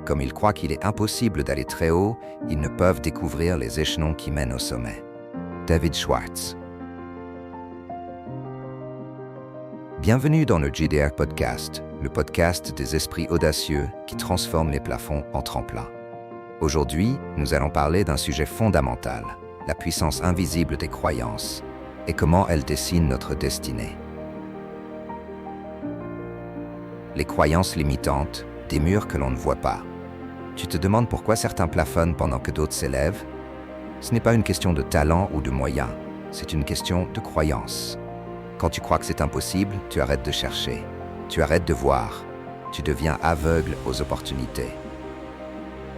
Comme ils croient qu'il est impossible d'aller très haut, ils ne peuvent découvrir les échelons qui mènent au sommet. David Schwartz. Bienvenue dans le JDR Podcast, le podcast des esprits audacieux qui transforment les plafonds en tremplins. Aujourd'hui, nous allons parler d'un sujet fondamental, la puissance invisible des croyances et comment elles dessinent notre destinée. Les croyances limitantes, des murs que l'on ne voit pas. Tu te demandes pourquoi certains plafonnent pendant que d'autres s'élèvent? Ce n'est pas une question de talent ou de moyens, c'est une question de croyance. Quand tu crois que c'est impossible, tu arrêtes de chercher, tu arrêtes de voir, tu deviens aveugle aux opportunités.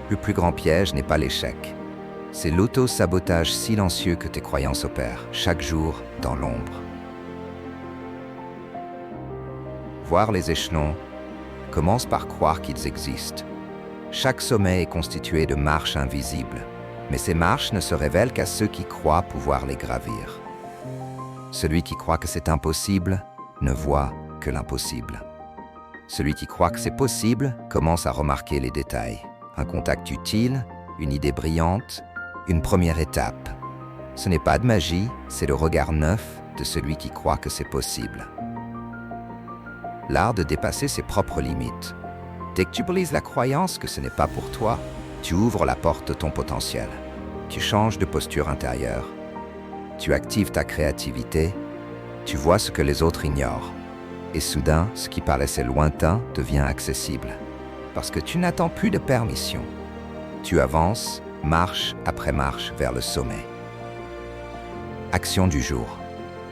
Le plus grand piège n'est pas l'échec, c'est l'auto-sabotage silencieux que tes croyances opèrent, chaque jour, dans l'ombre. Voir les échelons commence par croire qu'ils existent. Chaque sommet est constitué de marches invisibles, mais ces marches ne se révèlent qu'à ceux qui croient pouvoir les gravir. Celui qui croit que c'est impossible ne voit que l'impossible. Celui qui croit que c'est possible commence à remarquer les détails. Un contact utile, une idée brillante, une première étape. Ce n'est pas de magie, c'est le regard neuf de celui qui croit que c'est possible. L'art de dépasser ses propres limites. Dès que tu brises la croyance que ce n'est pas pour toi, tu ouvres la porte de ton potentiel. Tu changes de posture intérieure. Tu actives ta créativité. Tu vois ce que les autres ignorent. Et soudain, ce qui paraissait lointain devient accessible. Parce que tu n'attends plus de permission. Tu avances, marche après marche vers le sommet. Action du jour.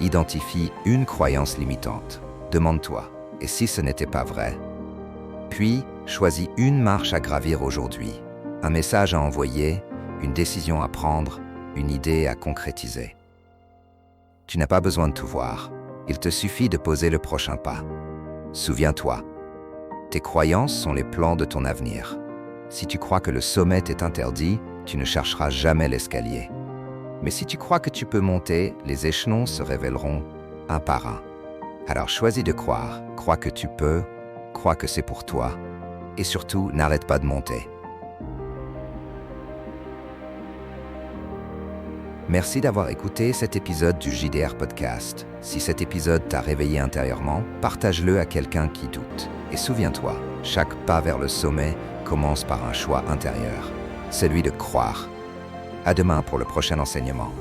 Identifie une croyance limitante. Demande-toi, et si ce n'était pas vrai? Puis, choisis une marche à gravir aujourd'hui, un message à envoyer, une décision à prendre, une idée à concrétiser. Tu n'as pas besoin de tout voir, il te suffit de poser le prochain pas. Souviens-toi, tes croyances sont les plans de ton avenir. Si tu crois que le sommet est interdit, tu ne chercheras jamais l'escalier. Mais si tu crois que tu peux monter, les échelons se révéleront un par un. Alors choisis de croire, crois que tu peux, crois que c'est pour toi, et surtout, n'arrête pas de monter. Merci d'avoir écouté cet épisode du JDR Podcast. Si cet épisode t'a réveillé intérieurement, partage-le à quelqu'un qui doute. Et souviens-toi, chaque pas vers le sommet commence par un choix intérieur, celui de croire. À demain pour le prochain enseignement.